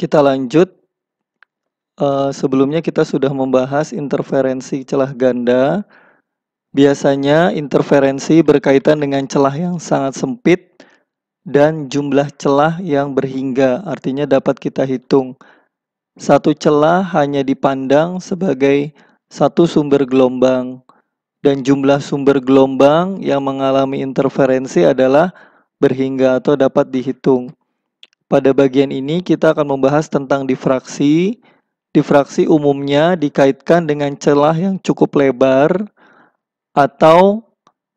Kita lanjut. Sebelumnya kita sudah membahas interferensi celah ganda. Biasanya interferensi berkaitan dengan celah yang sangat sempit dan jumlah celah yang berhingga, artinya dapat kita hitung. Satu celah hanya dipandang sebagai satu sumber gelombang, dan jumlah sumber gelombang yang mengalami interferensi adalah berhingga atau dapat dihitung. Pada bagian ini kita akan membahas tentang difraksi. Difraksi umumnya dikaitkan dengan celah yang cukup lebar atau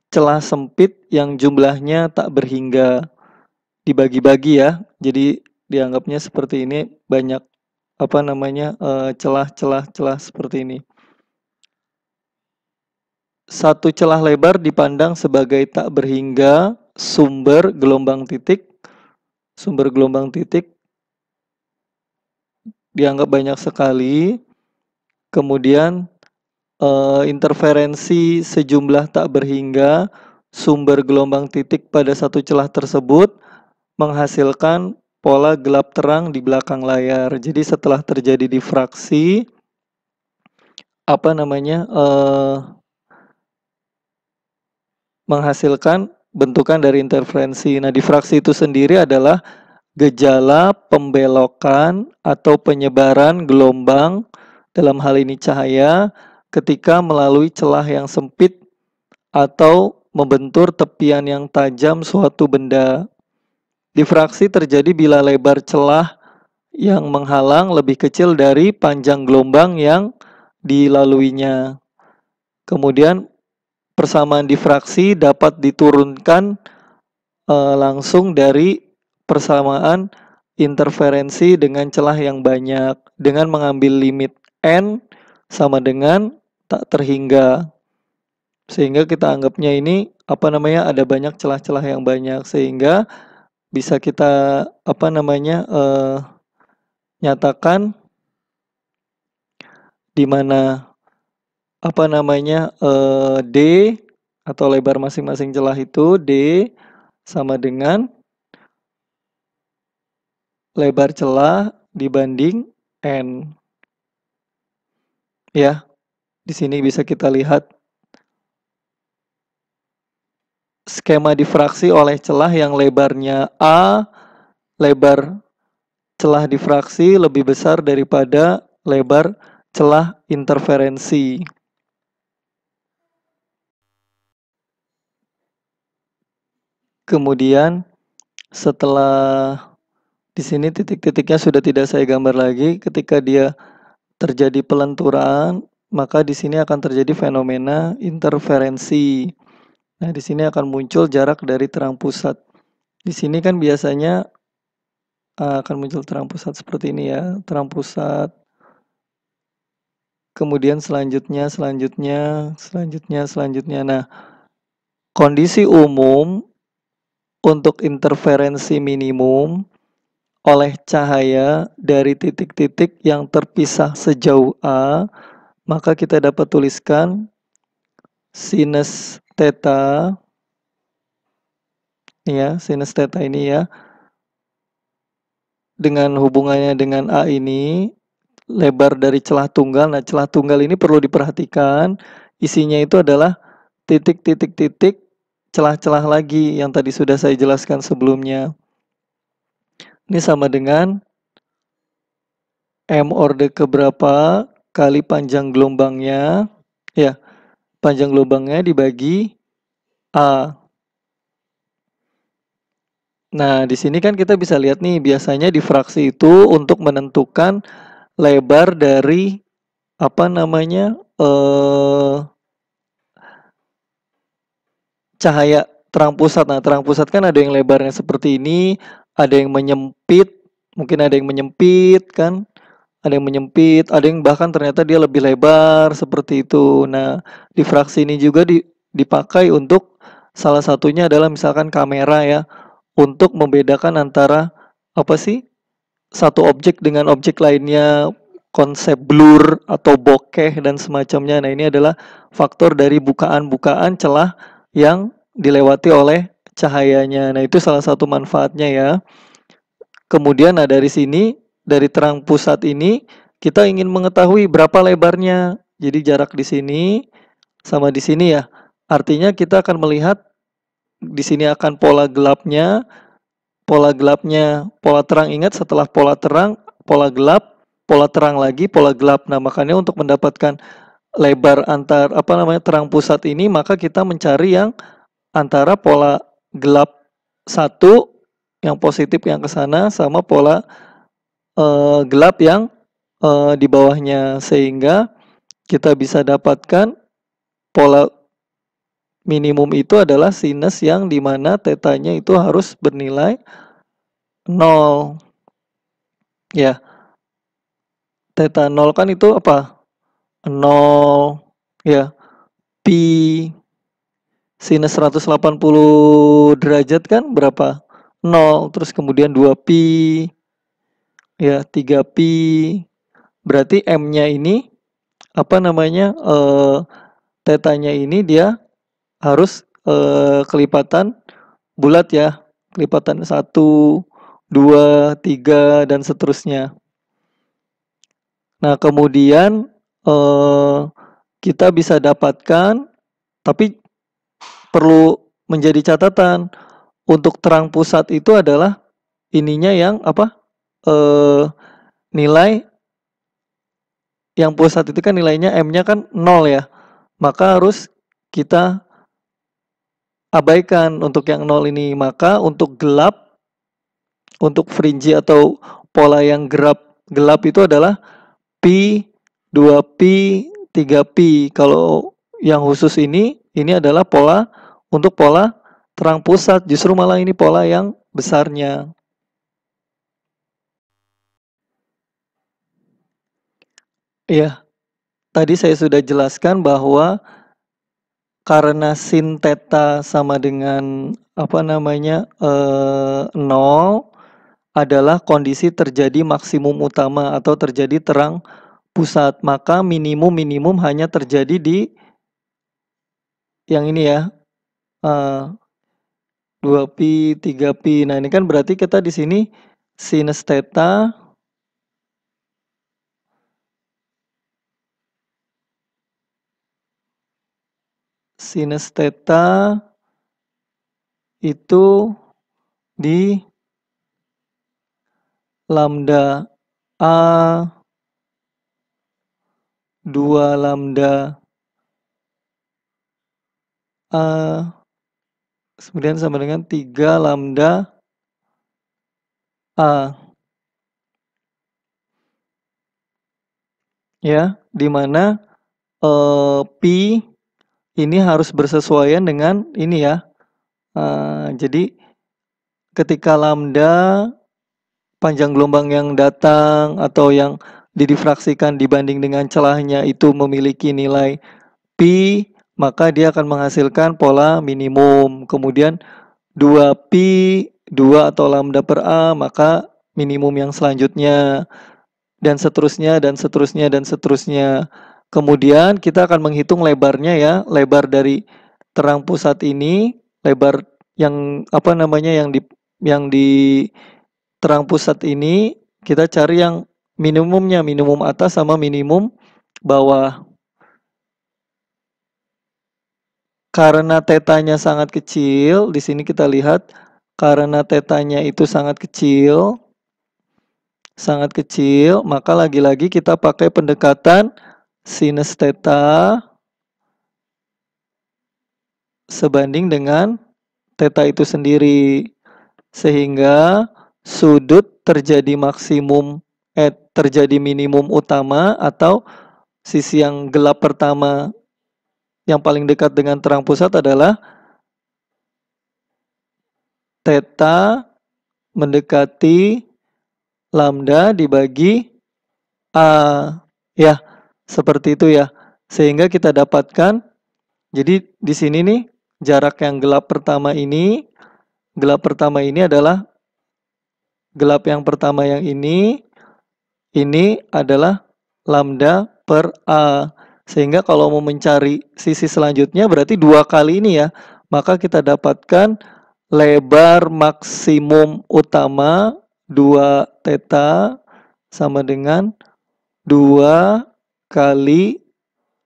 celah sempit yang jumlahnya tak berhingga. Dibagi-bagi ya, jadi dianggapnya seperti ini, banyak celah-celah seperti ini. Satu celah lebar dipandang sebagai tak berhingga sumber gelombang titik. Sumber gelombang titik dianggap banyak sekali. Kemudian interferensi sejumlah tak berhingga sumber gelombang titik pada satu celah tersebut menghasilkan pola gelap terang di belakang layar. Jadi setelah terjadi difraksi, menghasilkan bentukan dari interferensi. Nah, difraksi itu sendiri adalah gejala pembelokan atau penyebaran gelombang, dalam hal ini cahaya, ketika melalui celah yang sempit atau membentur tepian yang tajam suatu benda. Difraksi terjadi bila lebar celah yang menghalang lebih kecil dari panjang gelombang yang dilaluinya. Kemudian persamaan difraksi dapat diturunkan langsung dari persamaan interferensi dengan celah yang banyak dengan mengambil limit n sama dengan tak terhingga, sehingga kita anggapnya ini ada banyak celah-celah yang banyak, sehingga bisa kita nyatakan di mana D atau lebar masing-masing celah itu D sama dengan lebar celah dibanding N. Ya, di sini bisa kita lihat skema difraksi oleh celah yang lebarnya A, lebar celah difraksi lebih besar daripada lebar celah interferensi. Kemudian setelah di sini titik-titiknya sudah tidak saya gambar lagi, ketika dia terjadi pelenturan, maka di sini akan terjadi fenomena interferensi. Nah, di sini akan muncul jarak dari terang pusat. Di sini kan biasanya akan muncul terang pusat seperti ini ya, terang pusat. Kemudian selanjutnya. Nah, kondisi umum untuk interferensi minimum oleh cahaya dari titik-titik yang terpisah sejauh A, maka kita dapat tuliskan sinus theta, ya, sinus theta ini ya, dengan hubungannya dengan A ini, lebar dari celah tunggal. Nah, celah tunggal ini perlu diperhatikan, isinya itu adalah titik-titik-titik celah-celah lagi yang tadi sudah saya jelaskan sebelumnya. Ini sama dengan M orde keberapa kali panjang gelombangnya, ya, panjang gelombangnya dibagi A. Nah, di sini kan kita bisa lihat nih, biasanya difraksi itu untuk menentukan lebar dari cahaya terang pusat. Nah, terang pusat kan ada yang lebarnya seperti ini, ada yang menyempit, mungkin ada yang menyempit kan, ada yang menyempit, ada yang bahkan ternyata dia lebih lebar seperti itu. Nah, difraksi ini juga dipakai untuk salah satunya adalah misalkan kamera ya, untuk membedakan antara satu objek dengan objek lainnya, konsep blur atau bokeh dan semacamnya. Nah, ini adalah faktor dari bukaan-bukaan celah yang dilewati oleh cahayanya. Nah, itu salah satu manfaatnya ya. Kemudian dari sini dari terang pusat ini kita ingin mengetahui berapa lebarnya. Jadi jarak di sini sama di sini ya. Artinya kita akan melihat di sini akan pola gelapnya, pola terang. Ingat, setelah pola terang, pola gelap, pola terang lagi, pola gelap. Nah, makanya untuk mendapatkan lebar antar terang pusat ini, maka kita mencari yang antara pola gelap satu yang positif yang ke sana sama pola gelap yang di bawahnya, sehingga kita bisa dapatkan pola minimum itu adalah sinus yang dimana tetanya itu harus bernilai 0 ya. Theta 0 kan itu apa? 0 ya. Pi sinus 180 derajat kan berapa? 0. Terus kemudian 2 pi ya, 3 pi. Berarti M-nya ini tetanya ini dia harus kelipatan bulat ya. Kelipatan 1, 2, 3 dan seterusnya. Nah, kemudian kita bisa dapatkan, tapi perlu menjadi catatan, untuk terang pusat itu adalah ininya yang nilai yang pusat itu kan nilainya M-nya kan 0 ya. Maka harus kita abaikan untuk yang 0 ini. Maka untuk gelap, untuk fringe atau pola yang gelap itu adalah pi, 2 pi, 3 pi. Kalau yang khusus ini adalah untuk pola terang pusat. Justru malah ini pola yang besarnya. Iya, tadi saya sudah jelaskan bahwa karena sin theta sama dengan 0 adalah kondisi terjadi maksimum utama atau terjadi terang pusat, maka minimum hanya terjadi di yang ini ya, 2 pi, 3 pi. Nah, ini kan berarti kita di sini sinus theta itu di lambda A 2 lambda A kemudian sama dengan 3 lambda A ya, dimana pi ini harus bersesuaian dengan ini ya. Jadi ketika lambda panjang gelombang yang datang atau yang didifraksikan dibanding dengan celahnya itu memiliki nilai pi, maka dia akan menghasilkan pola minimum. Kemudian 2 pi, 2 atau lambda per A, maka minimum yang selanjutnya, dan seterusnya, dan seterusnya, dan seterusnya. Kemudian kita akan menghitung lebarnya ya, lebar dari terang pusat ini, lebar yang yang di terang pusat ini, kita cari yang minimumnya, minimum atas sama minimum bawah. Karena tetanya sangat kecil, di sini kita lihat karena tetanya itu sangat kecil, maka lagi-lagi kita pakai pendekatan sinus theta sebanding dengan theta itu sendiri, sehingga sudut terjadi minimum utama atau sisi yang gelap pertama yang paling dekat dengan terang pusat adalah theta mendekati lambda dibagi A ya, seperti itu ya, sehingga kita dapatkan, jadi di sini nih jarak yang gelap pertama ini adalah gelap yang pertama yang ini adalah lambda per A, sehingga kalau mau mencari sisi selanjutnya berarti 2 kali ini ya, maka kita dapatkan lebar maksimum utama 2 theta sama dengan 2 kali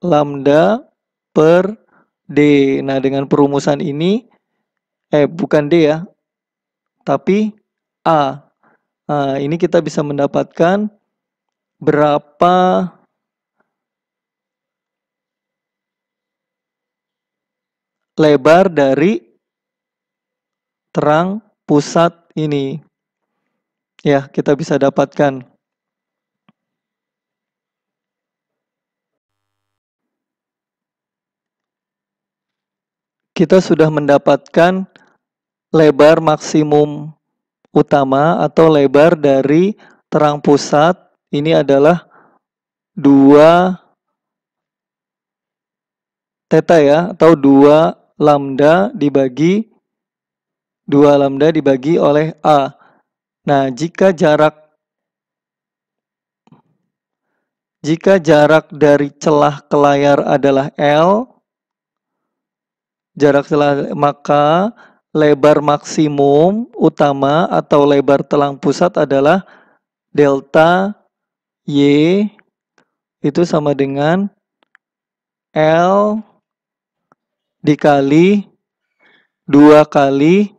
lambda per D. Nah, dengan perumusan ini, bukan D ya, tapi A. Nah, ini kita bisa mendapatkan berapa lebar dari terang pusat ini. Ya, kita bisa dapatkan. Kita sudah mendapatkan lebar maksimum utama atau lebar dari terang pusat. Ini adalah 2 theta ya, atau 2 lambda dibagi oleh A. Nah, jika jarak dari celah ke layar adalah L, maka lebar maksimum utama atau lebar telang pusat adalah delta Y, itu sama dengan L dikali 2 kali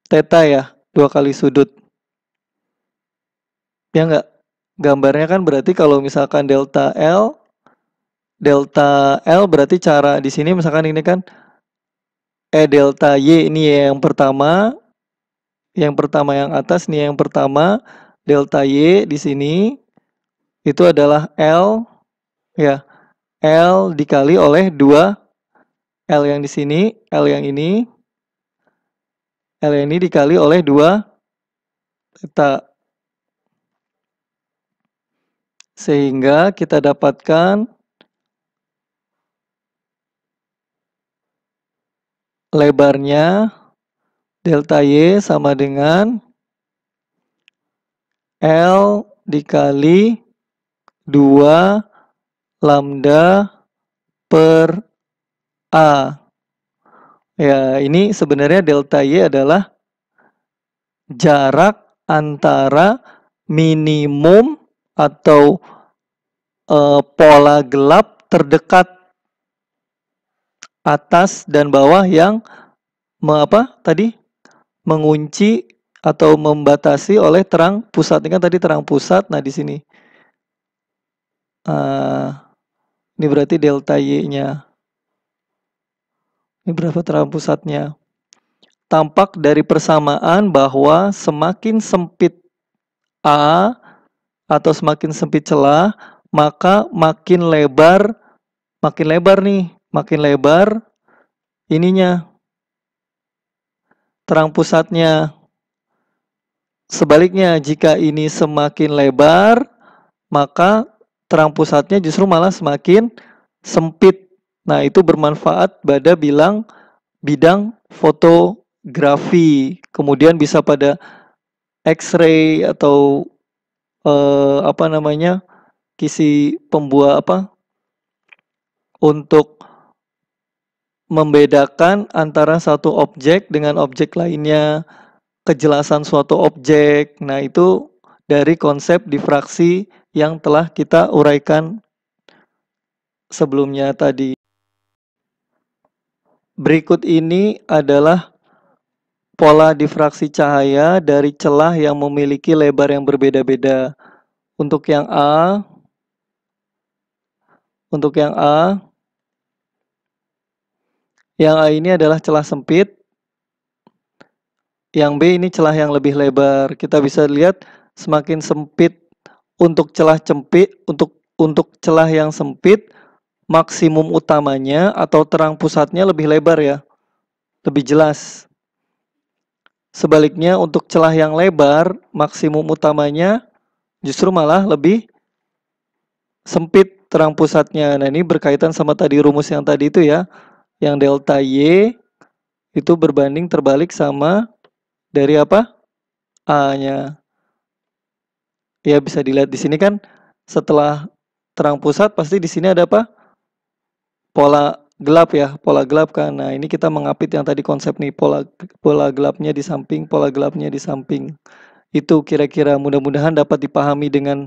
theta ya, 2 kali sudut. Ya enggak? Gambarnya kan berarti kalau misalkan delta L berarti cara di sini misalkan ini kan delta Y ini yang pertama yang atas nih yang pertama, delta Y di sini itu adalah L ya. L dikali oleh 2 L yang di sini, L yang ini dikali oleh 2 theta. Sehingga kita dapatkan lebarnya delta Y sama dengan L dikali 2 lambda per A. Ya, ini sebenarnya delta Y adalah jarak antara minimum atau pola gelap terdekat atas dan bawah yang mengunci atau membatasi oleh terang pusat. Ini kan tadi terang pusat. Nah, di sini ini berarti delta Y-nya. Ini berapa terang pusatnya? Tampak dari persamaan bahwa semakin sempit A atau semakin sempit celah, maka makin lebar ininya, terang pusatnya. Sebaliknya, jika ini semakin lebar, maka terang pusatnya justru malah semakin sempit. Nah, itu bermanfaat pada bidang fotografi. Kemudian bisa pada X-ray atau kisi untuk membedakan antara satu objek dengan objek lainnya, kejelasan suatu objek. Nah, itu dari konsep difraksi yang telah kita uraikan sebelumnya tadi. Berikut ini adalah pola difraksi cahaya dari celah yang memiliki lebar yang berbeda-beda. Untuk yang A, yang A ini adalah celah sempit. Yang B ini celah yang lebih lebar. Kita bisa lihat semakin sempit untuk celah yang sempit, maksimum utamanya atau terang pusatnya lebih lebar ya, lebih jelas. Sebaliknya untuk celah yang lebar, maksimum utamanya justru malah lebih sempit terang pusatnya. Nah, ini berkaitan sama tadi rumus yang tadi itu ya, yang delta Y itu berbanding terbalik sama dari apa? A-nya. Ya, bisa dilihat di sini kan setelah terang pusat pasti di sini ada apa? Pola gelap ya, pola gelap kan. Nah, ini kita mengapit yang tadi konsep nih, pola gelapnya di samping, pola gelapnya di samping. Itu kira-kira mudah-mudahan dapat dipahami dengan